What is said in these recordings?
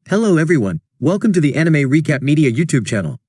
Hello everyone, welcome to the Anime Recap Media YouTube channel.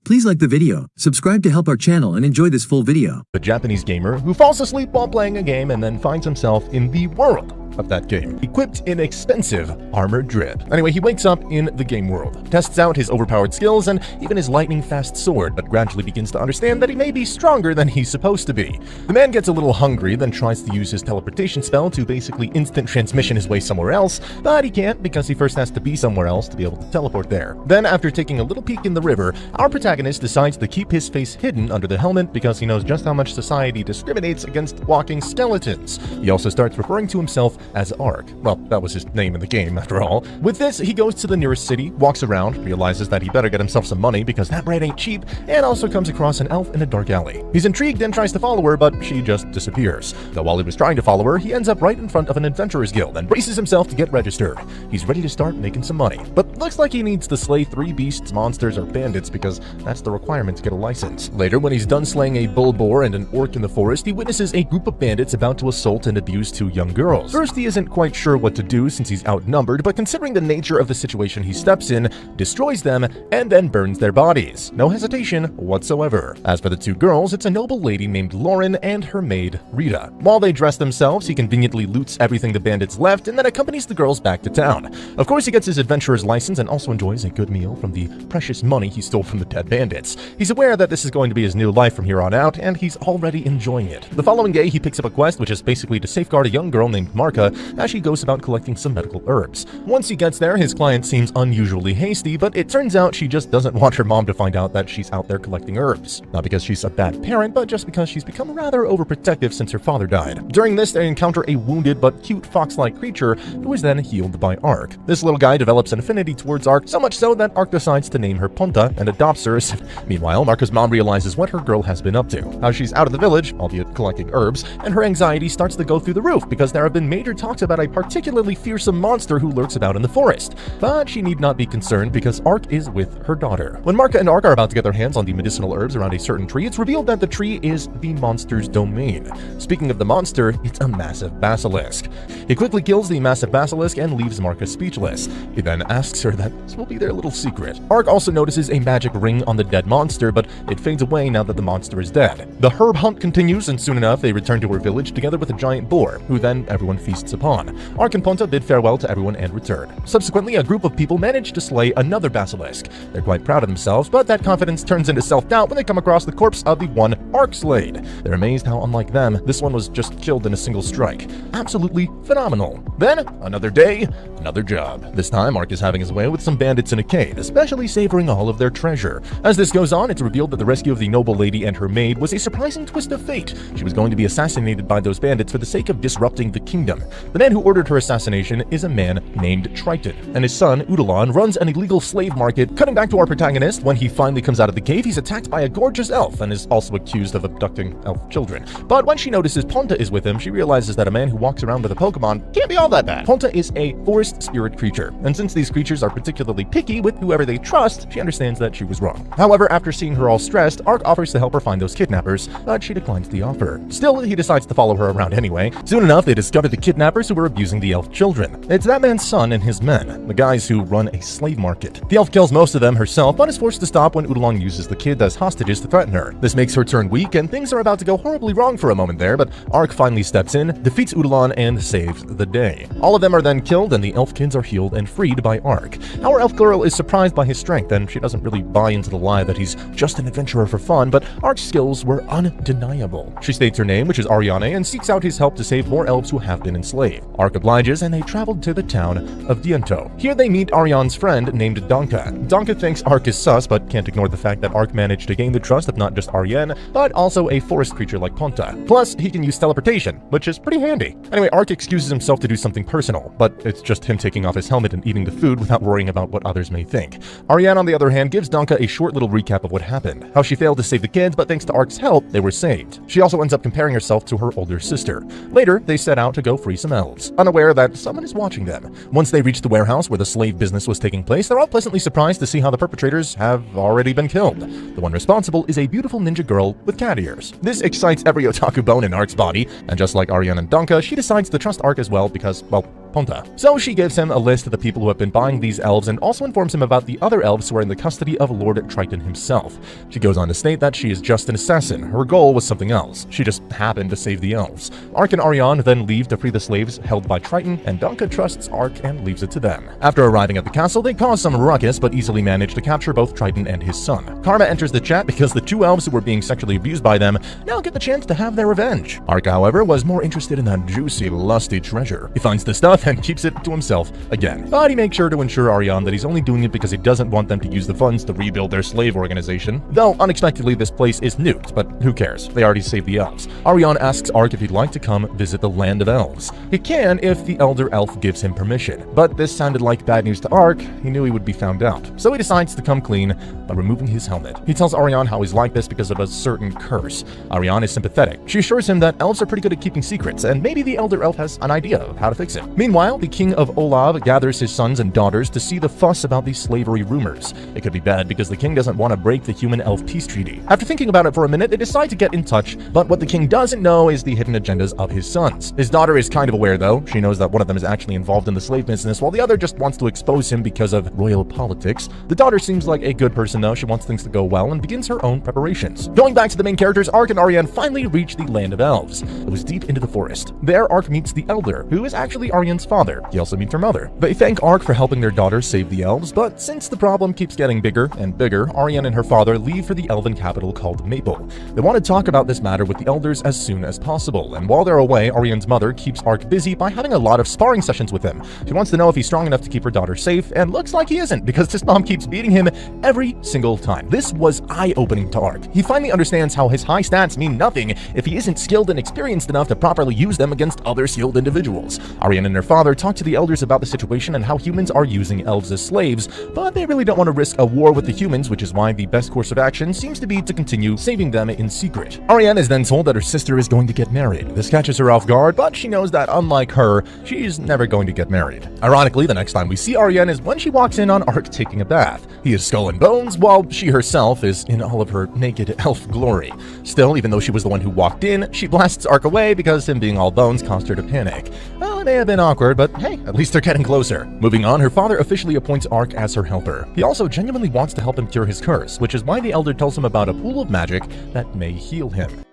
Please like the video, subscribe to help our channel and enjoy this full video. A Japanese gamer who falls asleep while playing a game and then finds himself in the world of that game, equipped in expensive armored drip. Anyway, he wakes up in the game world, tests out his overpowered skills and even his lightning-fast sword, but gradually begins to understand that he may be stronger than he's supposed to be. The man gets a little hungry, then tries to use his teleportation spell to basically instant transmission his way somewhere else, but he can't because he first has to be somewhere else to be able to teleport there. Then, after taking a little peek in the river, our protagonist decides to keep his face hidden under the helmet because he knows just how much society discriminates against walking skeletons. He also starts referring to himself as Ark. Well, that was his name in the game, after all. With this, he goes to the nearest city, walks around, realizes that he better get himself some money because that bread ain't cheap, and also comes across an elf in a dark alley. He's intrigued and tries to follow her, but she just disappears. Though while he was trying to follow her, he ends up right in front of an adventurers guild and braces himself to get registered. He's ready to start making some money, but looks like he needs to slay 3 beasts, monsters, or bandits because that's the requirement to get a license. Later, when he's done slaying a bull boar and an orc in the forest, he witnesses a group of bandits about to assault and abuse 2 young girls. First, he isn't quite sure what to do since he's outnumbered, but considering the nature of the situation he steps in, destroys them, and then burns their bodies. No hesitation whatsoever. As for the 2 girls, it's a noble lady named Lauren and her maid, Rita. While they dress themselves, he conveniently loots everything the bandits left and then accompanies the girls back to town. Of course, he gets his adventurer's license and also enjoys a good meal from the precious money he stole from the dead bandits. He's aware that this is going to be his new life from here on out, and he's already enjoying it. The following day, he picks up a quest which is basically to safeguard a young girl named Marka as she goes about collecting some medical herbs. Once he gets there, his client seems unusually hasty, but it turns out she just doesn't want her mom to find out that she's out there collecting herbs. Not because she's a bad parent, but just because she's become rather overprotective since her father died. During this, they encounter a wounded but cute fox-like creature who is then healed by Ark. This little guy develops an affinity towards Ark, so much so that Ark decides to name her Ponta and adopts her. Meanwhile, Marka's mom realizes what her girl has been up to, how she's out of the village, albeit collecting herbs, and her anxiety starts to go through the roof because there have been major talks about a particularly fearsome monster who lurks about in the forest. But she need not be concerned because Ark is with her daughter. When Marka and Ark are about to get their hands on the medicinal herbs around a certain tree, it's revealed that the tree is the monster's domain. Speaking of the monster, it's a massive basilisk. He quickly kills the massive basilisk and leaves Marka speechless. He then asks her that this will be their little secret. Ark also notices a magic ring on the dead monster, but it fades away now that the monster is dead. The herb hunt continues, and soon enough they return to her village together with a giant boar, who then everyone feasts upon. Ark and Ponta bid farewell to everyone and return. Subsequently, a group of people manage to slay another basilisk. They're quite proud of themselves, but that confidence turns into self-doubt when they come across the corpse of the one Ark slayed. They're amazed how, unlike them, this one was just killed in a single strike. Absolutely phenomenal. Then, another day, another job. This time, Ark is having his way with some bandits in a cave, especially savoring all of their treasure. As this goes on, it's revealed that the rescue of the noble lady and her maid was a surprising twist of fate. She was going to be assassinated by those bandits for the sake of disrupting the kingdom. The man who ordered her assassination is a man named Triton, and his son, Udalon, runs an illegal slave market. Cutting back to our protagonist, when he finally comes out of the cave, he's attacked by a gorgeous elf and is also accused of abducting elf children. But when she notices Ponta is with him, she realizes that a man who walks around with a Pokemon can't be all that bad. Ponta is a forest spirit creature, and since these creatures are particularly picky with whoever they trust, she understands that she was wrong. However, after seeing her all stressed, Ark offers to help her find those kidnappers, but she declines the offer. Still, he decides to follow her around anyway. Soon enough, they discover the kidnappers who were abusing the elf children. It's that man's son and his men, the guys who run a slave market. The elf kills most of them herself, but is forced to stop when Udalon uses the kids as hostages to threaten her. This makes her turn weak, and things are about to go horribly wrong for a moment there, but Ark finally steps in, defeats Udalon, and saves the day. All of them are then killed, and the elf kids are healed and freed by Ark. Our elf girl is surprised by his strength, and she doesn't really buy into the lie that he's just an adventurer for fun, but Ark's skills were undeniable. She states her name, which is Ariane, and seeks out his help to save more elves who have been enslaved. Ark obliges, and they traveled to the town of Diento. Here they meet Ariane's friend named Donka. Donka thinks Ark is sus, but can't ignore the fact that Ark managed to gain the trust of not just Ariane, but also a forest creature like Ponta. Plus, he can use teleportation, which is pretty handy. Anyway, Ark excuses himself to do something personal, but it's just him taking off his helmet and eating the food without worrying about what others may think. Ariane, on the other hand, gives Donka a short little recap of what happened, how she failed to save the kids, but thanks to Ark's help, they were saved. She also ends up comparing herself to her older sister. Later, they set out to go free some elves, unaware that someone is watching them. Once they reach the warehouse where the slave business was taking place, they're all pleasantly surprised to see how the perpetrators have already been killed. The one responsible is a beautiful ninja girl with cat ears. This excites every otaku bone in Ark's body, and just like Ariane and Donka, she decides to trust Ark as well because, well, Ponta. So she gives him a list of the people who have been buying these elves and also informs him about the other elves who are in the custody of Lord Triton himself. She goes on to state that she is just an assassin. Her goal was something else. She just happened to save the elves. Ark and Ariane then leave to free the slaves held by Triton, and Danka trusts Ark and leaves it to them. After arriving at the castle, they cause some ruckus but easily manage to capture both Triton and his son. Karma enters the chat because the two elves who were being sexually abused by them now get the chance to have their revenge. Ark, however, was more interested in that juicy, lusty treasure. He finds the stuff and keeps it to himself again. But he makes sure to ensure Ariane that he's only doing it because he doesn't want them to use the funds to rebuild their slave organization. Though, unexpectedly, this place is nuked, but who cares? They already saved the elves. Ariane asks Ark if he'd like to come visit the land of elves. He can if the elder elf gives him permission. But this sounded like bad news to Ark. He knew he would be found out. So he decides to come clean by removing his helmet. He tells Ariane how he's like this because of a certain curse. Ariane is sympathetic. She assures him that elves are pretty good at keeping secrets, and maybe the elder elf has an idea of how to fix it. Meanwhile, the king of Olav gathers his sons and daughters to see the fuss about these slavery rumors. It could be bad because the king doesn't want to break the human-elf peace treaty. After thinking about it for a minute, they decide to get in touch, but what the king doesn't know is the hidden agendas of his sons. His daughter is kind of aware though. She knows that one of them is actually involved in the slave business, while the other just wants to expose him because of royal politics. The daughter seems like a good person though. She wants things to go well and begins her own preparations. Going back to the main characters, Ark and Ariane finally reach the land of elves. It was deep into the forest. There, Ark meets the elder, who is actually Ariane's father. He also meets her mother. They thank Ark for helping their daughter save the elves, but since the problem keeps getting bigger and bigger, Ariane and her father leave for the elven capital called Maple. They want to talk about this matter with the elders as soon as possible, and while they're away, Ariane's mother keeps Ark busy by having a lot of sparring sessions with him. She wants to know if he's strong enough to keep her daughter safe, and looks like he isn't, because his mom keeps beating him every single time. This was eye-opening to Ark. He finally understands how his high stats mean nothing if he isn't skilled and experienced enough to properly use them against other skilled individuals. Ariane and her father talk to the elders about the situation and how humans are using elves as slaves, but they really don't want to risk a war with the humans, which is why the best course of action seems to be to continue saving them in secret. Ariane is then told that her sister is going to get married. This catches her off guard, but she knows that unlike her, she's never going to get married. Ironically, the next time we see Ariane is when she walks in on Ark taking a bath. He is skull and bones, while she herself is in all of her naked elf glory. Still, even though she was the one who walked in, she blasts Ark away because him being all bones caused her to panic. Well, it may have been awkward, but hey, at least they're getting closer. Moving on, her father officially appoints Ark as her helper. He also genuinely wants to help him cure his curse, which is why the elder tells him about a pool of magic that may heal him.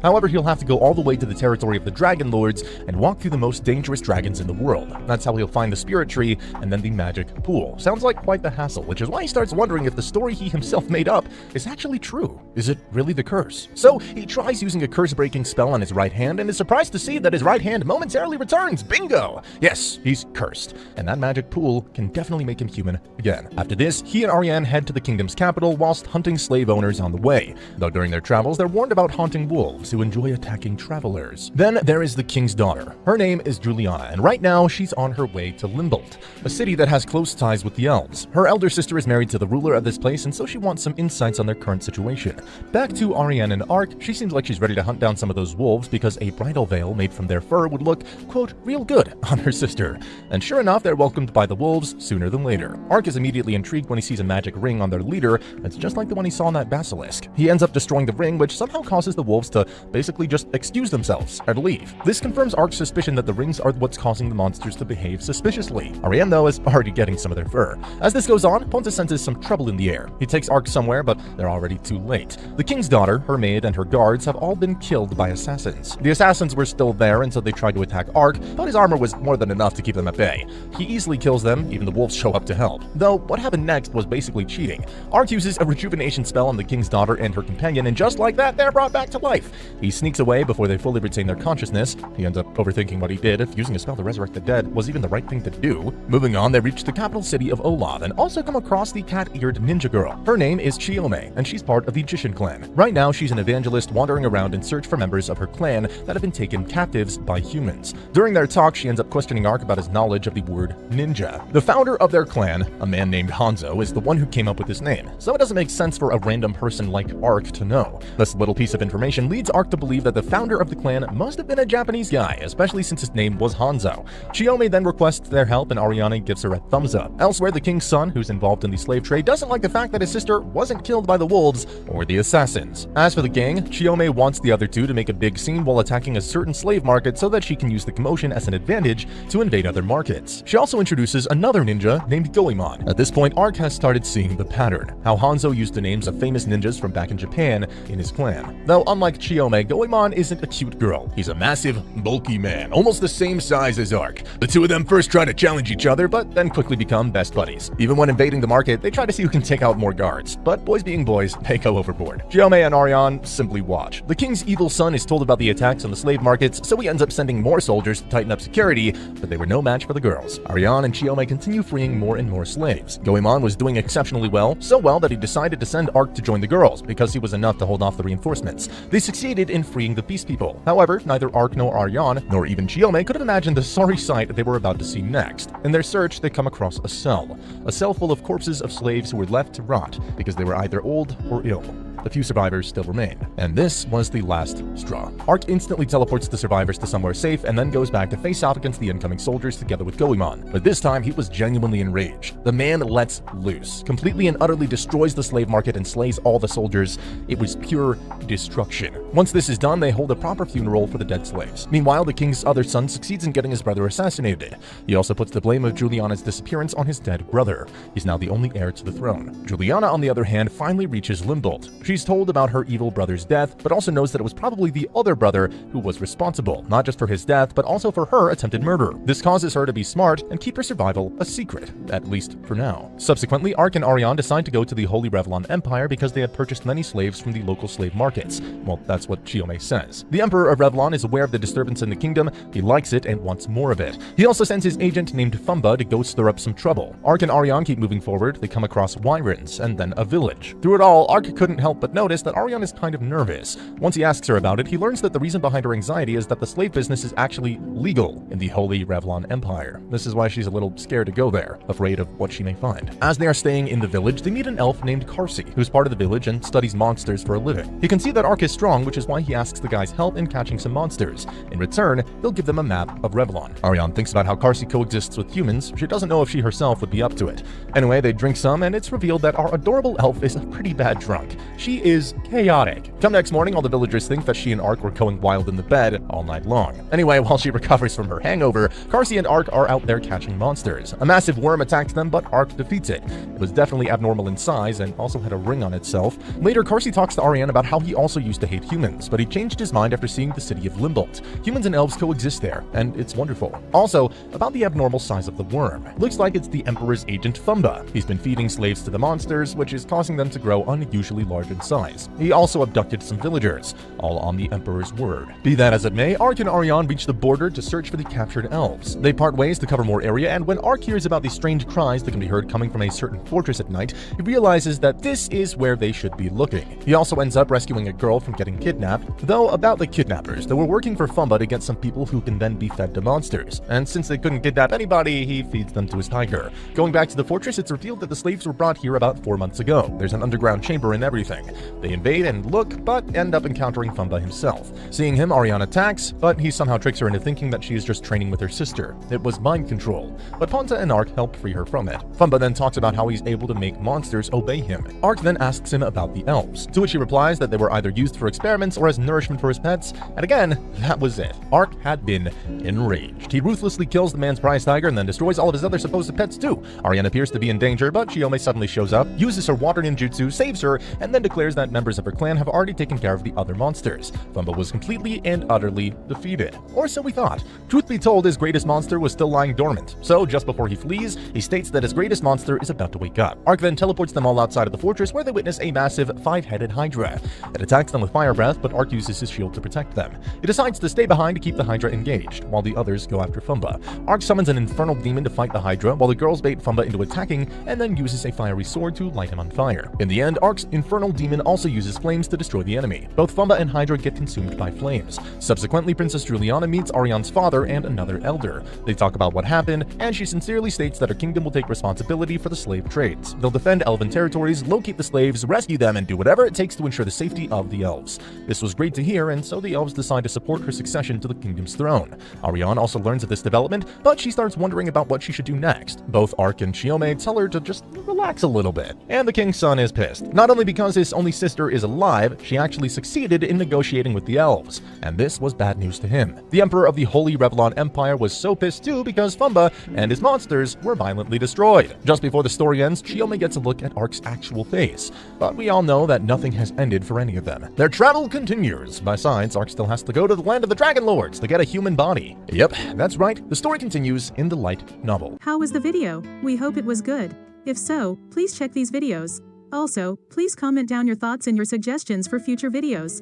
However, he'll have to go all the way to the territory of the Dragon Lords and walk through the most dangerous dragons in the world. That's how he'll find the spirit tree and then the magic pool. Sounds like quite the hassle, which is why he starts wondering if the story he himself made up is actually true. Is it really the curse? So he tries using a curse-breaking spell on his right hand and is surprised to see that his right hand momentarily returns. Bingo! Yes, he's cursed, and that magic pool can definitely make him human again. After this, he and Ariane head to the kingdom's capital whilst hunting slave owners on the way. Though during their travels, they're warned about haunting wolves who enjoy attacking travelers. Then there is the king's daughter. Her name is Juliana, and right now she's on her way to Limbold, a city that has close ties with the elves. Her elder sister is married to the ruler of this place, and so she wants some insights on their current situation. Back to Ariane and Ark, she seems like she's ready to hunt down some of those wolves because a bridal veil made from their fur would look, quote, real good on her sister. And sure enough, they're welcomed by the wolves sooner than later. Ark is immediately intrigued when he sees a magic ring on their leader that's just like the one he saw in that basilisk. He ends up destroying the ring, which somehow causes the wolves to basically just excuse themselves and leave. This confirms Ark's suspicion that the rings are what's causing the monsters to behave suspiciously. Ariane, though, is already getting some of their fur. As this goes on, Ponta senses some trouble in the air. He takes Ark somewhere, but they're already too late. The king's daughter, her maid, and her guards have all been killed by assassins. The assassins were still there until they tried to attack Ark, but his armor was more than enough to keep them at bay. He easily kills them, even the wolves show up to help. Though, what happened next was basically cheating. Ark uses a rejuvenation spell on the king's daughter and her companion, and just like that, they're brought back to life. He sneaks away before they fully retain their consciousness. He ends up overthinking what he did, if using a spell to resurrect the dead was even the right thing to do. Moving on, they reach the capital city of Olav and also come across the cat-eared ninja girl. Her name is Chiome, and she's part of the Jishin clan. Right now, she's an evangelist wandering around in search for members of her clan that have been taken captives by humans. During their talk, she ends up questioning Ark about his knowledge of the word ninja. The founder of their clan, a man named Hanzo, is the one who came up with this name, so it doesn't make sense for a random person like Ark to know. This little piece of information leads Arc to believe that the founder of the clan must have been a Japanese guy, especially since his name was Hanzo. Chiyome then requests their help and Ariane gives her a thumbs up. Elsewhere, the king's son, who's involved in the slave trade, doesn't like the fact that his sister wasn't killed by the wolves or the assassins. As for the gang, Chiyome wants the other two to make a big scene while attacking a certain slave market so that she can use the commotion as an advantage to invade other markets. She also introduces another ninja named Goemon. At this point, Arc has started seeing the pattern, how Hanzo used the names of famous ninjas from back in Japan in his clan. Though unlike Chiyome, Goemon isn't a cute girl. He's a massive, bulky man, almost the same size as Arc. The two of them first try to challenge each other, but then quickly become best buddies. Even when invading the market, they try to see who can take out more guards. But boys being boys, they go overboard. Chiyome and Ariane simply watch. The king's evil son is told about the attacks on the slave markets, so he ends up sending more soldiers to tighten up security, but they were no match for the girls. Ariane and Chiyome continue freeing more and more slaves. Goemon was doing exceptionally well, so well that he decided to send Arc to join the girls, because he was enough to hold off the reinforcements. They succeeded in freeing the Beast People. However, neither Arc nor Ariane, nor even Chiyome could have imagined the sorry sight they were about to see next. In their search, they come across a cell full of corpses of slaves who were left to rot because they were either old or ill. The few survivors still remain. And this was the last straw. Arc instantly teleports the survivors to somewhere safe and then goes back to face off against the incoming soldiers together with Goemon. But this time, he was genuinely enraged. The man lets loose, completely and utterly destroys the slave market and slays all the soldiers. It was pure destruction. Once this is done, they hold a proper funeral for the dead slaves. Meanwhile, the king's other son succeeds in getting his brother assassinated. He also puts the blame of Juliana's disappearance on his dead brother. He's now the only heir to the throne. Juliana, on the other hand, finally reaches Limbold. She's told about her evil brother's death, but also knows that it was probably the other brother who was responsible, not just for his death, but also for her attempted murder. This causes her to be smart and keep her survival a secret, at least for now. Subsequently, Arc and Ariane decide to go to the Holy Revlon Empire because they had purchased many slaves from the local slave markets. Well, that's what Chiyome says. The Emperor of Revlon is aware of the disturbance in the kingdom, he likes it and wants more of it. He also sends his agent named Fumba to go stir up some trouble. Arc and Ariane keep moving forward, they come across Wyrens, and then a village. Through it all, Arc couldn't help but notice that Ariane is kind of nervous. Once he asks her about it, he learns that the reason behind her anxiety is that the slave business is actually legal in the Holy Revlon Empire. This is why she's a little scared to go there, afraid of what she may find. As they are staying in the village, they meet an elf named Karsi, who's part of the village and studies monsters for a living. He can see that Arc is strong, which is why he asks the guy's help in catching some monsters. In return, he'll give them a map of Revlon. Ariane thinks about how Karsi coexists with humans. She doesn't know if she herself would be up to it. Anyway, they drink some, and it's revealed that our adorable elf is a pretty bad drunk. She is chaotic. Come next morning, all the villagers think that she and Arc were going wild in the bed all night long. Anyway, while she recovers from her hangover, Karsi and Arc are out there catching monsters. A massive worm attacks them, but Arc defeats it. It was definitely abnormal in size and also had a ring on itself. Later, Karsi talks to Ariane about how he also used to hate humans, but he changed his mind after seeing the city of Limbold. Humans and elves coexist there, and it's wonderful. Also, about the abnormal size of the worm. Looks like it's the Emperor's agent Fumba. He's been feeding slaves to the monsters, which is causing them to grow unusually large in size. He also abducted some villagers, all on the Emperor's word. Be that as it may, Arc and Ariane reach the border to search for the captured elves. They part ways to cover more area, and when Arc hears about the strange cries that can be heard coming from a certain fortress at night, he realizes that this is where they should be looking. He also ends up rescuing a girl from getting kidnapped, though about the kidnappers, they were working for Fumba to get some people who can then be fed to monsters, and since they couldn't kidnap anybody, he feeds them to his tiger. Going back to the fortress, it's revealed that the slaves were brought here about 4 months ago. There's an underground chamber and everything. They invade and look, but end up encountering Fumba himself. Seeing him, Ariane attacks, but he somehow tricks her into thinking that she is just training with her sister. It was mind control, but Ponta and Arc help free her from it. Fumba then talks about how he's able to make monsters obey him. Arc then asks him about the elves, to which he replies that they were either used for experiments or as nourishment for his pets, and again, that was it. Arc had been enraged. He ruthlessly kills the man's prize tiger and then destroys all of his other supposed pets too. Ariane appears to be in danger, but Chiyome suddenly shows up, uses her water ninjutsu, saves her, and then declares that members of her clan have already taken care of the other monsters. Fumba was completely and utterly defeated. Or so we thought. Truth be told, his greatest monster was still lying dormant. So, just before he flees, he states that his greatest monster is about to wake up. Arc then teleports them all outside of the fortress where they witness a massive 5-headed hydra. It attacks them with fire breath, but Arc uses his shield to protect them. He decides to stay behind to keep the hydra engaged, while the others go after Fumba. Arc summons an infernal demon to fight the hydra, while the girls bait Fumba into attacking, and then uses a fiery sword to light him on fire. In the end, Arc's infernal demon demon also uses flames to destroy the enemy. Both Fumba and Hydra get consumed by flames. Subsequently, Princess Juliana meets Arion's father and another elder. They talk about what happened, and she sincerely states that her kingdom will take responsibility for the slave trades. They'll defend elven territories, locate the slaves, rescue them, and do whatever it takes to ensure the safety of the elves. This was great to hear, and so the elves decide to support her succession to the kingdom's throne. Arion also learns of this development, but she starts wondering about what she should do next. Both Ark and Chiome tell her to just relax a little bit. And the king's son is pissed. Not only because his only sister is alive, she actually succeeded in negotiating with the elves, and this was bad news to him. The emperor of the Holy Revlon Empire was so pissed too because Fumba and his monsters were violently destroyed. Just before the story ends, Chiome gets a look at Ark's actual face, but we all know that nothing has ended for any of them. Their travel continues. Besides, Ark still has to go to the land of the Dragon Lords to get a human body. Yep, that's right, the story continues in the light novel. How was the video? We hope it was good. If so, please check these videos. Also, please comment down your thoughts and your suggestions for future videos.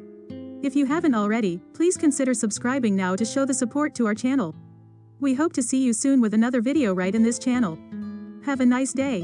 If you haven't already, please consider subscribing now to show the support to our channel. We hope to see you soon with another video right in this channel. Have a nice day.